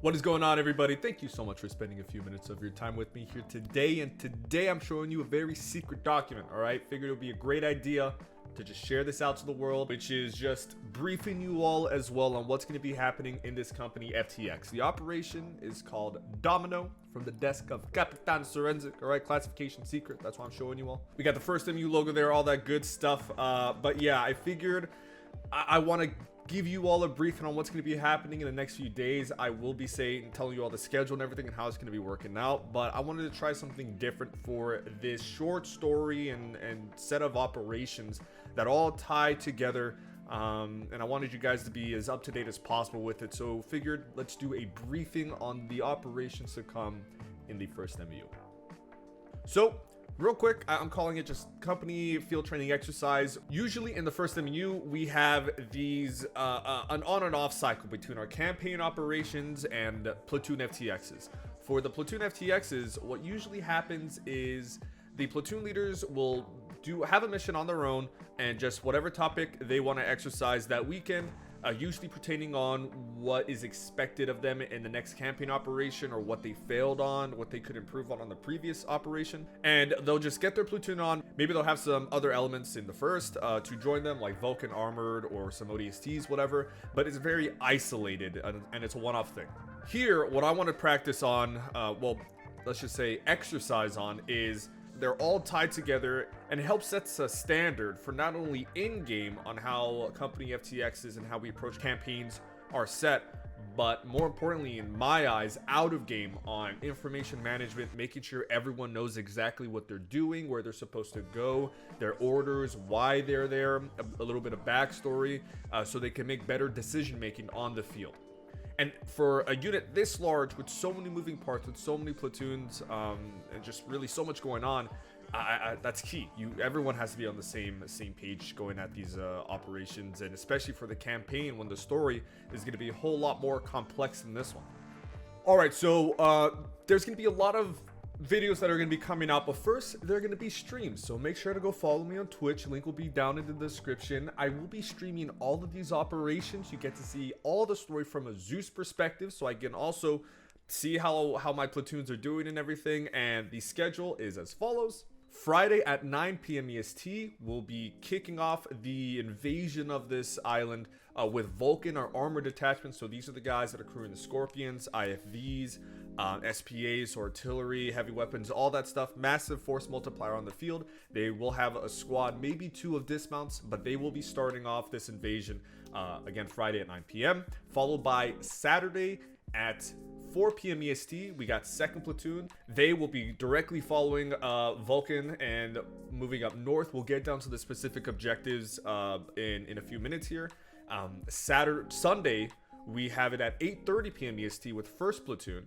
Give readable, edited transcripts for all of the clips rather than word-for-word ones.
What is going on, everybody? Thank you so much for spending a few minutes of your time with me here today. And today I'm showing you a very secret document, all right? Figured it would be a great idea to just share this out to the world, which is just briefing you all as well on what's going to be happening in this company, FTX. The operation is called Domino, from the desk of Capitan Sorensic, all right? Classification secret. That's why I'm showing you all. We got the first MU logo there, all that good stuff. But yeah, I figured I want to give you all a briefing on what's going to be happening in the next few days. I will be telling you all the schedule and everything and how it's going to be working out, but I wanted to try something different for this short story and set of operations that all tie together, and I wanted you guys to be as up to date as possible with it. So figured let's do a briefing on the operations to come in the first MU. So real quick, I'm calling it just company field training exercise. Usually in the first MU, we have these an on and off cycle between our campaign operations and platoon FTXs. For the platoon FTXs, what usually happens is the platoon leaders will have a mission on their own, and just whatever topic they want to exercise that weekend, usually pertaining on what is expected of them in the next campaign operation, or what they failed on, what they could improve on the previous operation. And they'll just get their platoon on. Maybe they'll have some other elements in the first to join them, like Vulcan armored or some ODSTs, whatever, but it's very isolated and it's a one-off thing. Here, what I want to practice on, well, let's just say exercise on, is they're all tied together, and it helps set a standard for not only in-game on how company FTXs and how we approach campaigns are set, but more importantly, in my eyes, out of game on information management, making sure everyone knows exactly what they're doing, where they're supposed to go, their orders, why they're there, a little bit of backstory, so they can make better decision making on the field. And for a unit this large, with so many moving parts, with so many platoons, and just really so much going on, that's key. Everyone has to be on the same page going at these operations, and especially for the campaign, when the story is going to be a whole lot more complex than this one. All right, so there's going to be a lot of videos that are going to be coming out, but first they're going to be streams, so make sure to go follow me on Twitch. Link will be down in the description. I will be streaming all of these operations. You get to see all the story from a Zeus perspective, so I can also see how my platoons are doing and everything. And the schedule is as follows. Friday at 9 p.m. EST, we'll be kicking off the invasion of this island with Vulcan, our armored detachment. So these are the guys that are crewing the Scorpions, IFVs, SPAs, artillery, heavy weapons, all that stuff. Massive force multiplier on the field. They will have a squad, maybe two of dismounts, but they will be starting off this invasion again Friday at 9 p.m. Followed by Saturday at 4 p.m. EST, we got 2nd Platoon. They will be directly following Vulcan and moving up north. We'll get down to the specific objectives in a few minutes here. Sunday, we have it at 8:30 p.m. EST with 1st Platoon.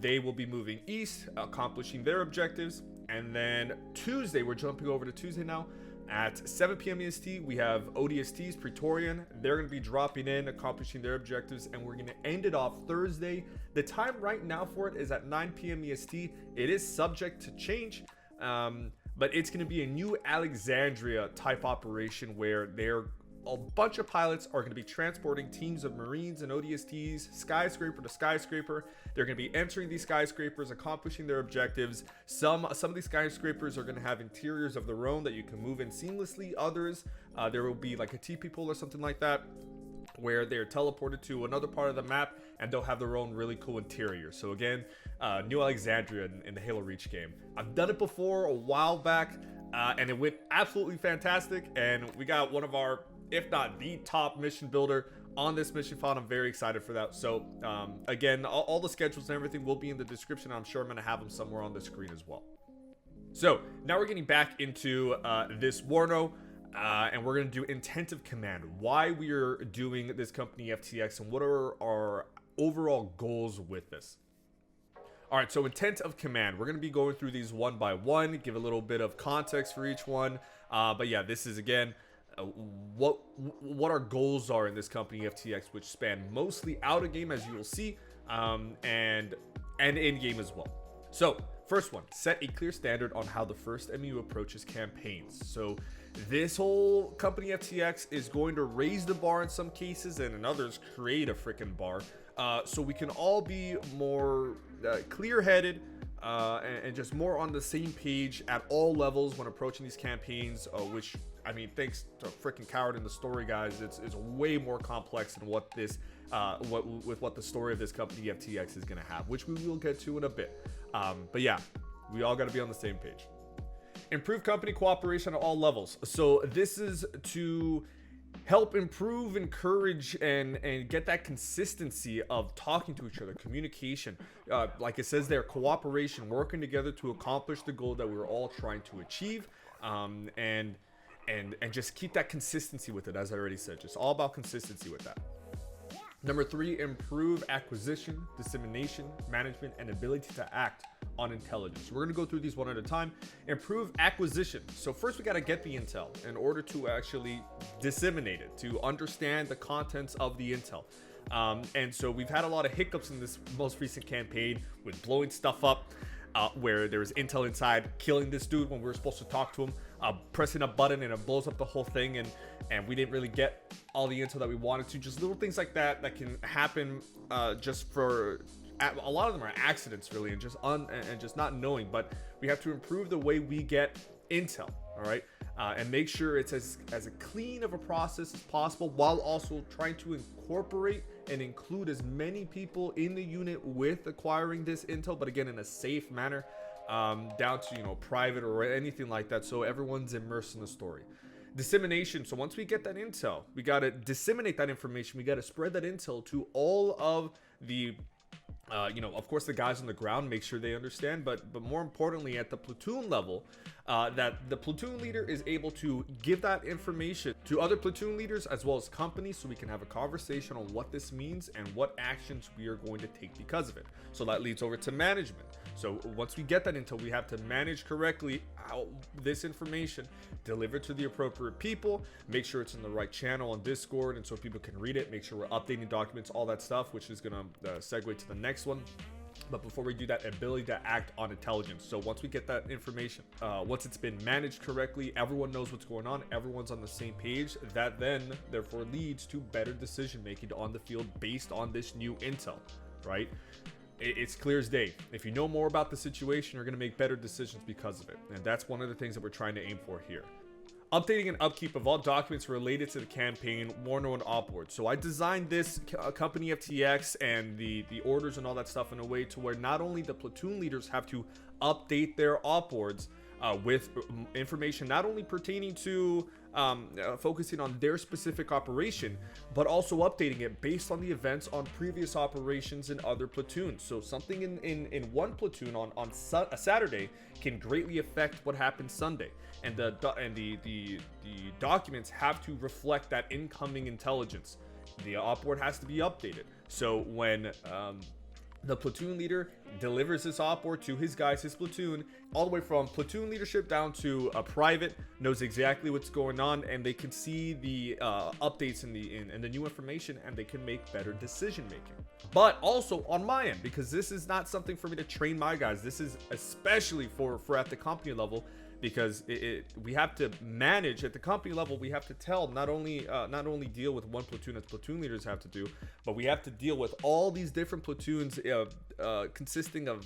They will be moving east, accomplishing their objectives. And then Tuesday, we're jumping over to Tuesday now. At 7 p.m. EST, we have ODSTs, Praetorian. They're going to be dropping in, accomplishing their objectives, and we're going to end it off Thursday. The time right now for it is at 9 p.m. EST. It is subject to change, but it's going to be a new Alexandria type operation where a bunch of pilots are going to be transporting teams of Marines and ODSTs, skyscraper to skyscraper. They're going to be entering these skyscrapers, accomplishing their objectives. Some of these skyscrapers are going to have interiors of their own that you can move in seamlessly. Others, there will be like a TP pool or something like that, where they're teleported to another part of the map, and they'll have their own really cool interior. So again, New Alexandria in the Halo Reach game. I've done it before a while back, and it went absolutely fantastic. And we got one of our, if not the top mission builder on this mission file. I'm very excited for that. So again, all the schedules and everything will be in the description. I'm sure I'm going to have them somewhere on the screen as well. So now we're getting back into this Warno. And we're going to do intent of command, why we are doing this company FTX, and what are our overall goals with this. All right, so intent of command, we're going to be going through these one by one, give a little bit of context for each one. But yeah, this is again what our goals are in this company FTX, which span mostly out of game, as you will see, and in game as well. So first one, set a clear standard on how the first MU approaches campaigns. So This whole company FTX is going to raise the bar in some cases, and in others create a freaking bar, so we can all be more clear-headed and just more on the same page at all levels when approaching these campaigns, which, I mean, thanks to freaking Coward in the story, guys, it's way more complex than what this what the story of this company FTX is going to have, which we will get to in a bit. But yeah, we all got to be on the same page. Improve company cooperation at all levels. So this is to help improve, encourage, and get that consistency of talking to each other, communication. Like it says there, cooperation, working together to accomplish the goal that we're all trying to achieve, and just keep that consistency with it. As I already said, just all about consistency with that. Number 3, improve acquisition, dissemination, management, and ability to act on intelligence. We're going to go through these one at a time. Improve acquisition. So first we got to get the intel in order to actually disseminate it, to understand the contents of the intel. And so we've had a lot of hiccups in this most recent campaign with blowing stuff up, where there was intel inside, killing this dude when we were supposed to talk to him, pressing a button and it blows up the whole thing, and we didn't really get all the intel that we wanted to. Just little things like that can happen, just for a lot of them are accidents really, and just not knowing. But we have to improve the way we get intel, all right, and make sure it's as clean of a process as possible, while also trying to incorporate and include as many people in the unit with acquiring this intel, but again in a safe manner, down to private or anything like that, so everyone's immersed in the story. Dissemination. So once we get that intel, we got to disseminate that information. We got to spread that intel to all of the of course the guys on the ground, make sure they understand, but more importantly at the platoon level, that the platoon leader is able to give that information to other platoon leaders as well as companies, so we can have a conversation on what this means and what actions we are going to take because of it. So that leads over to management. So once we get that intel, we have to manage correctly how this information delivered to the appropriate people, make sure it's in the right channel on Discord, and so people can read it, make sure we're updating documents, all that stuff, which is going to segue to the next one. But before we do that, ability to act on intelligence. So once we get that information, once it's been managed correctly, everyone knows what's going on, everyone's on the same page, that then therefore leads to better decision making on the field based on this new intel, right? It's clear as day. If you know more about the situation, you're going to make better decisions because of it. And that's one of the things that we're trying to aim for here. Updating and upkeep of all documents related to the campaign, Warno and Opward. So I designed this company FTX and the orders and all that stuff in a way to where not only the platoon leaders have to update their Opwards with information not only pertaining to focusing on their specific operation, but also updating it based on the events on previous operations in other platoons. So something in one platoon on a Saturday can greatly affect what happens Sunday, and the documents have to reflect that incoming intelligence. The opward has to be updated. So when the platoon leader delivers this opward to his guys, his platoon, all the way from platoon leadership down to a private, knows exactly what's going on, and they can see the updates and the new information, and they can make better decision making. But also on my end, because this is not something for me to train my guys, this is especially for at the company level, because we have to manage at the company level. We have to tell not only deal with one platoon as platoon leaders have to do, but we have to deal with all these different platoons consisting of,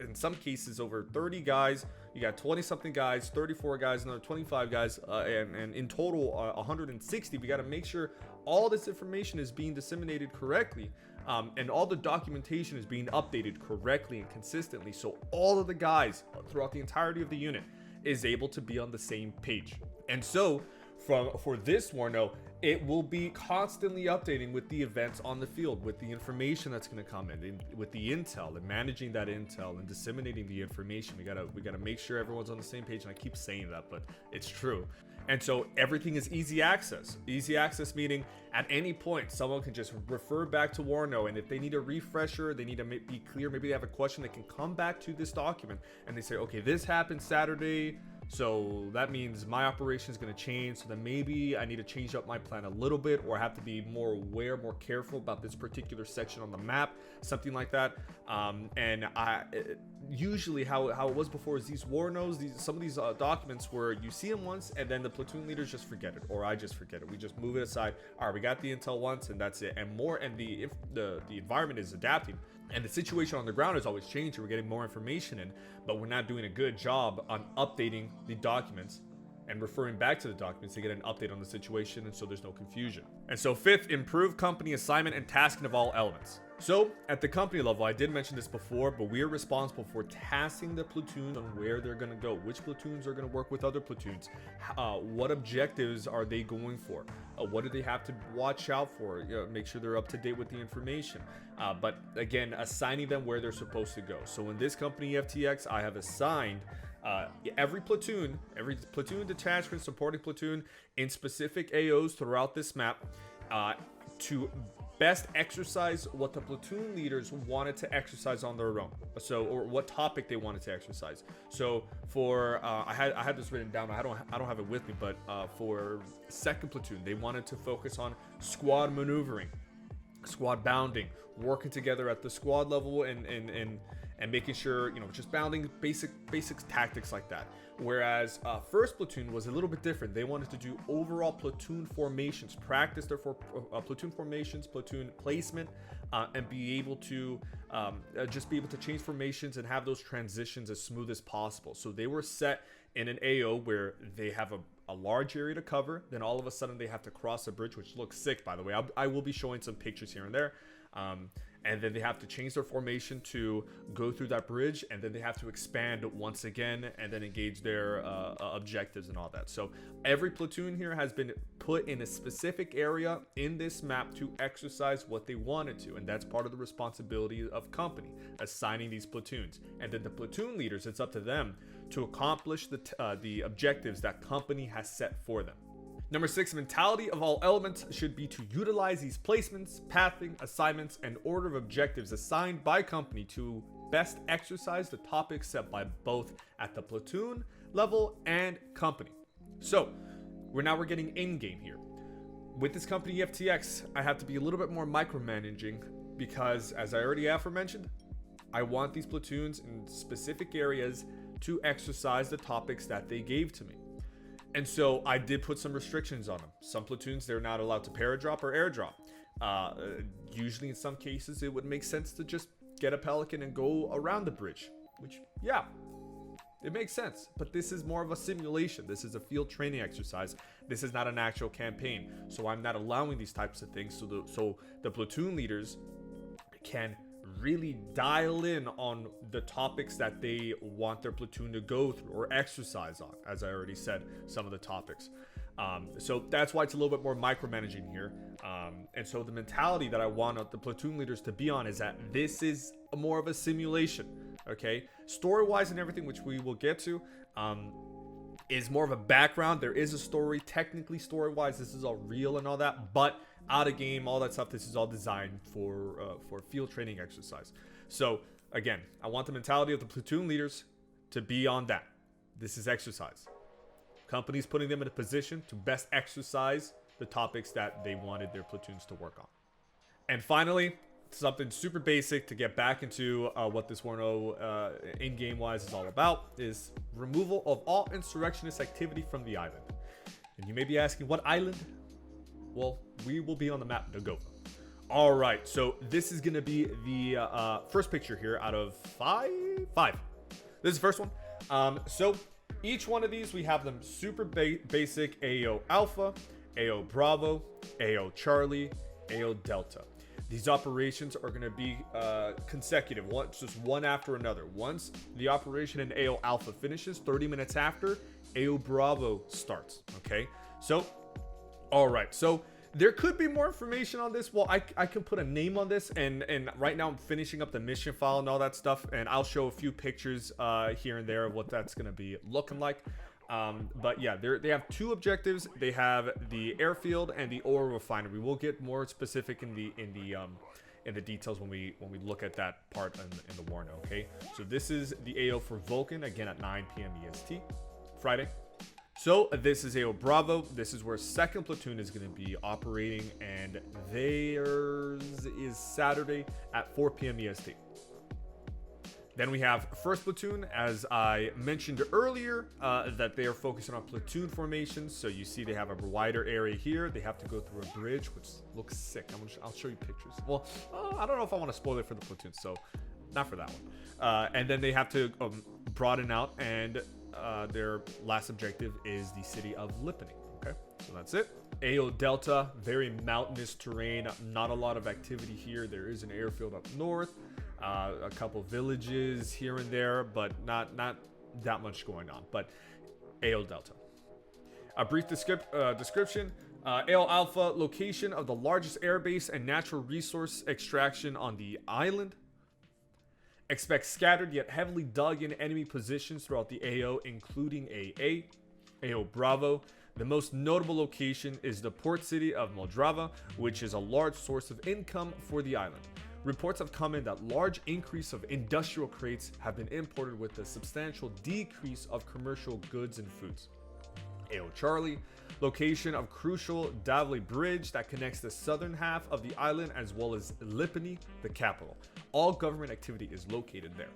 in some cases, over 30 guys. You got 20 something guys, 34 guys, another 25 guys, and in total 160. We got to make sure all this information is being disseminated correctly, and all the documentation is being updated correctly and consistently, so all of the guys throughout the entirety of the unit is able to be on the same page. And so for this Warno, it will be constantly updating with the events on the field, with the information that's going to come in, with the intel, and managing that intel and disseminating the information. We gotta make sure everyone's on the same page, and I keep saying that, but it's true. And so everything is easy access. Easy access meaning at any point someone can just refer back to Warno, and if they need a refresher, they need to be clear, maybe they have a question, they can come back to this document and they say, okay, this happened Saturday, So that means my operation is going to change. So then maybe I need to change up my plan a little bit, or I have to be more aware, more careful about this particular section on the map, something like that. And usually how it was before is these war notes, some of these documents where you see them once and then the platoon leaders just forget it, or I just forget it. We just move it aside. All right, we got the intel once and that's it. And the environment is adapting. And the situation on the ground is always changing. We're getting more information in, but we're not doing a good job on updating the documents and referring back to the documents to get an update on the situation, and so there's no confusion. And so fifth, improve company assignment and tasking of all elements. So at the company level, I did mention this before, but we are responsible for tasking the platoons on where they're going to go, which platoons are going to work with other platoons, what objectives are they going for, what do they have to watch out for, make sure they're up to date with the information. But again, assigning them where they're supposed to go. So in this company FTX, I have assigned every platoon, detachment, supporting platoon in specific AOs throughout this map to best exercise what the platoon leaders wanted to exercise on their own. So, or what topic they wanted to exercise. So for I had this written down. I don't have it with me, but for second platoon, they wanted to focus on squad maneuvering, squad bounding, working together at the squad level, and making sure, just bounding, basic tactics like that. Whereas first platoon was a little bit different. They wanted to do overall platoon formations, practice their platoon formations, platoon placement, and be able to just be able to change formations and have those transitions as smooth as possible. So they were set in an AO where they have a large area to cover. Then all of a sudden they have to cross a bridge, which looks sick, by the way. I will be showing some pictures here and there. And then they have to change their formation to go through that bridge, and then they have to expand once again and then engage their objectives and all that. So every platoon here has been put in a specific area in this map to exercise what they wanted to, and that's part of the responsibility of company, assigning these platoons. And then the platoon leaders, it's up to them to accomplish the objectives that company has set for them. Number 6, mentality of all elements should be to utilize these placements, pathing, assignments, and order of objectives assigned by company to best exercise the topics set by both at the platoon level and company. So we're getting in-game here. With this company FTX, I have to be a little bit more micromanaging because, as I already aforementioned, I want these platoons in specific areas to exercise the topics that they gave to me. And so I did put some restrictions on them. Some platoons, they're not allowed to paradrop or airdrop. Usually in some cases, it would make sense to just get a Pelican and go around the bridge, which, yeah, it makes sense. But this is more of a simulation. This is a field training exercise. This is not an actual campaign. So I'm not allowing these types of things so the platoon leaders can really dial in on the topics that they want their platoon to go through or exercise on, as I already said, some of the topics. So that's why it's a little bit more micromanaging here. And so the mentality that I want the platoon leaders to be on is that this is more of a simulation, okay? Story-wise and everything, which we will get to, is more of a background. There is a story, technically story-wise, this is all real and all that, but out of game, all that stuff, this is all designed for field training exercise. So again, I want the mentality of the platoon leaders to be on that. This is exercise. Companies putting them in a position to best exercise the topics that they wanted their platoons to work on. And finally, something super basic to get back into what this Warno in-game wise is all about is removal of all insurrectionist activity from the island. And you may be asking, what island? Well, we will be on the map, Nagova. All right, so this is gonna be the first picture here out of five. This is the first one. So each one of these, we have them super basic: AO Alpha, AO Bravo, AO Charlie, AO Delta. These operations are going to be consecutive, just one after another. Once the operation in AO Alpha finishes, 30 minutes after, AO Bravo starts, okay? So, all right, so there could be more information on this. Well, I can put a name on this, and right now I'm finishing up the mission file and all that stuff, and I'll show a few pictures here and there of what that's going to be looking like. But yeah, they have two objectives. They have the airfield and the ore refinery. We'll get more specific in the details when we look at that part in the Warno. Okay, so this is the AO for Vulcan, again at 9 p.m. EST. Friday. So this is AO Bravo. This is where 2nd Platoon is going to be operating, and theirs is Saturday at 4 p.m. EST. Then we have 1st Platoon, as I mentioned earlier, that they are focusing on platoon formations. So you see they have a wider area here. They have to go through a bridge, which looks sick. I'll show you pictures. Well, I don't know if I want to spoil it for the platoon, so not for that one. And then they have to broaden out, and their last objective is the city of Lipany. Okay, so that's it. AO Delta, very mountainous terrain, not a lot of activity here. There is an airfield up north, a couple villages here and there, but not that much going on. But AO Delta. A brief description. AO Alpha, location of the largest airbase and natural resource extraction on the island. Expect scattered yet heavily dug in enemy positions throughout the AO, including AA. AO Bravo. The most notable location is the port city of Moldrava, which is a large source of income for the island. Reports have come in that large increase of industrial crates have been imported with a substantial decrease of commercial goods and foods. AO Charlie, location of crucial Davle Bridge that connects the southern half of the island as well as Lipany, the capital. All government activity is located there.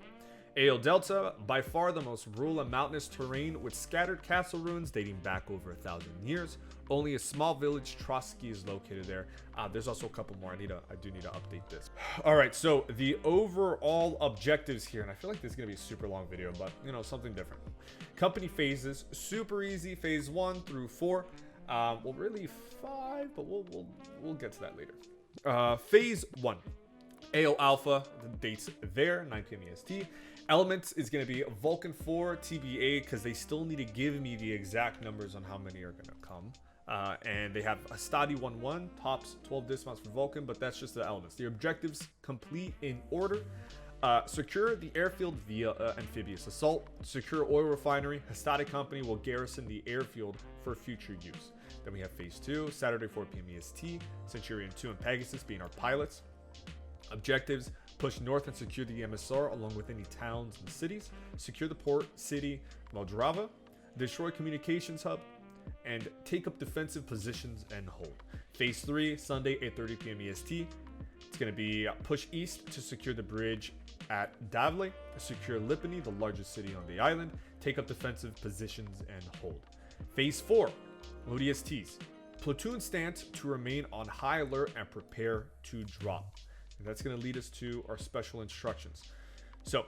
AO Delta, by far the most rural and mountainous terrain with scattered castle ruins dating back over 1,000 years. Only a small village, Trotsky, is located there. There's also a couple more. I do need to update this. All right, so the overall objectives here, and I feel like this is gonna be a super long video, but you know, something different. Company phases, super easy. Phase 1 through 4. Well, really 5, but we'll get to that later. Phase 1. AO Alpha, the dates there, 9 p.m. EST. Elements is going to be Vulcan 4, TBA, because they still need to give me the exact numbers on how many are going to come. And they have a Stadi 1-1, tops 12 dismounts for Vulcan, but that's just the elements. The objectives complete in order. Secure the airfield via amphibious assault. Secure oil refinery. Hastati Company will garrison the airfield for future use. Then we have Phase 2, Saturday 4 p.m. EST. Centurion 2 and Pegasus being our pilots. Objectives: push north and secure the MSR along with any towns and cities. Secure the port city Moldrava. Destroy communications hub. And take up defensive positions and hold. Phase 3, Sunday 8:30 p.m. EST. It's going to be push east to secure the bridge at Davle. Secure Lipany, the largest city on the island. Take up defensive positions and hold. Phase 4, ODSTs. Platoon stance to remain on high alert and prepare to drop. And that's going to lead us to our special instructions. So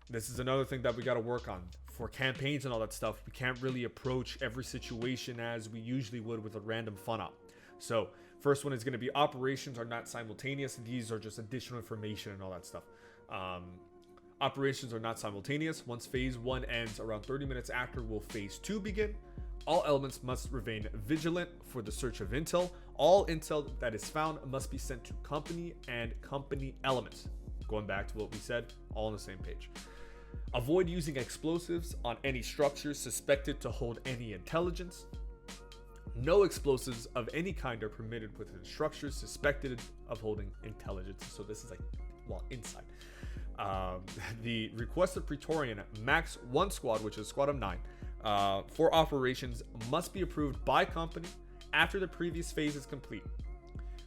this is another thing that we got to work on. For campaigns and all that stuff, we can't really approach every situation as we usually would with a random fun op. So first one is going to be operations are not simultaneous. These are just additional information and all that stuff. Operations are not simultaneous. Once phase 1 ends, around 30 minutes after will phase 2 begin. All elements must remain vigilant for the search of intel. All intel that is found must be sent to company and company elements. Going back to what we said, all on the same page. Avoid using explosives on any structures suspected to hold any intelligence. No explosives of any kind are permitted within structures suspected of holding intelligence. So this is like, well, inside. The requested Praetorian max 1 squad, which is squad of 9, for operations must be approved by company after the previous phase is complete.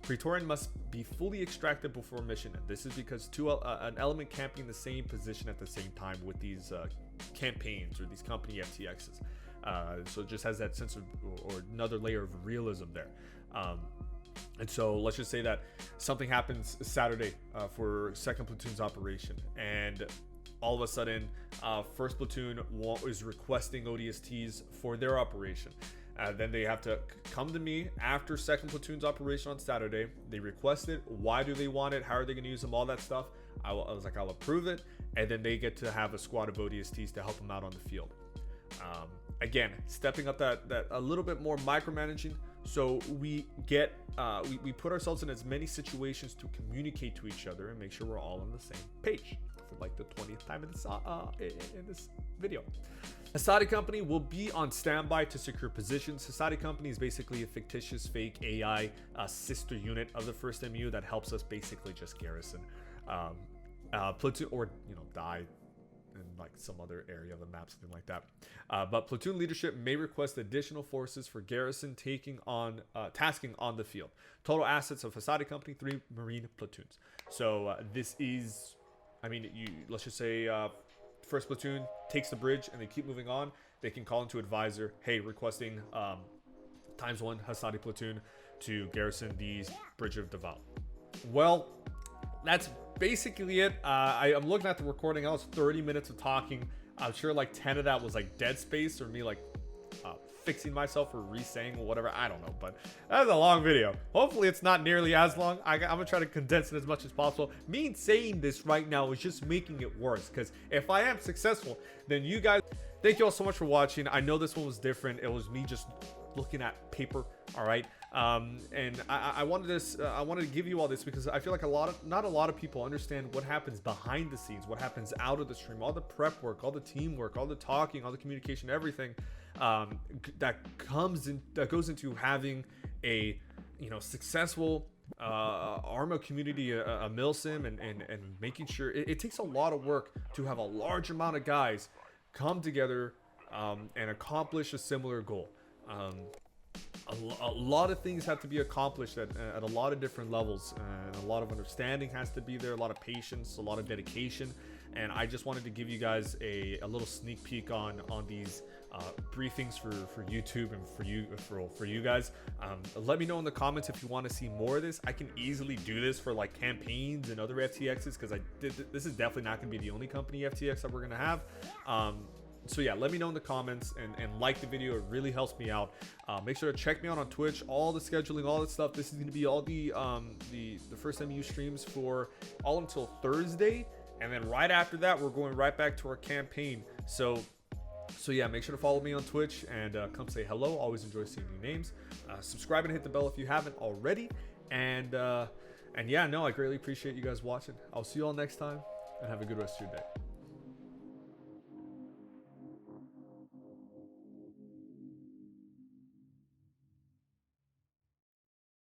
Praetorian must be fully extracted before mission. This is because an element can't be in the same position at the same time with these campaigns or these company FTXs. So it just has that sense of, or another layer of realism there. And so let's just say that something happens Saturday for 2nd Platoon's operation, and all of a sudden 1st Platoon is requesting ODSTs for their operation. Then they have to come to me after 2nd Platoon's operation on Saturday. They request it. Why do they want it? How are they going to use them? All that stuff. I was like, I'll approve it. And then they get to have a squad of ODSTs to help them out on the field. Again, stepping up that a little bit more micromanaging. So we get, we put ourselves in as many situations to communicate to each other and make sure we're all on the same page. For like the 20th time in this video. Hastati Company will be on standby to secure positions. Hastati Company is basically a fictitious fake AI sister unit of the 1st MU that helps us basically just garrison platoon, or die like some other area of the map, something like that. But platoon leadership may request additional forces for garrison tasking on the field. Total assets of Hasadi Company, 3 Marine platoons. So this is, I mean, let's just say first platoon takes the bridge and they keep moving on. They can call into advisor, hey, requesting ×1 Hasadi platoon to garrison the bridge of Davao. Well, that's basically it. I'm looking at the recording. I was 30 minutes of talking. I'm sure like 10 of that was like dead space or me like fixing myself or re-saying or whatever. I don't know, but that was a long video. Hopefully it's not nearly as long. I'm gonna try to condense it as much as possible. Me saying this right now is just making it worse, because if I am successful, then you guys, thank you all so much for watching. I know this one was different. It was me just looking at paper, all right? And I wanted to give you all this because I feel like not a lot of people understand what happens behind the scenes, what happens out of the stream, all the prep work, all the teamwork, all the talking, all the communication, everything that goes into having a successful Arma community, a milsim, and making sure it takes a lot of work to have a large amount of guys come together and accomplish a similar goal. A lot of things have to be accomplished at a lot of different levels, and a lot of understanding has to be there, a lot of patience, a lot of dedication. And I just wanted to give you guys a little sneak peek on these briefings for YouTube and for you guys. Let me know in the comments if you want to see more of this. I can easily do this for like campaigns and other FTXs, because this is definitely not going to be the only company FTX that we're going to have. So yeah, let me know in the comments and like the video. It really helps me out. Make sure to check me out on Twitch. All the scheduling, all that stuff. This is going to be all the first MU streams for all until Thursday, and then right after that, we're going right back to our campaign. So yeah, make sure to follow me on Twitch and come say hello. Always enjoy seeing new names. Subscribe and hit the bell if you haven't already. And yeah, no, I greatly appreciate you guys watching. I'll see you all next time, and have a good rest of your day.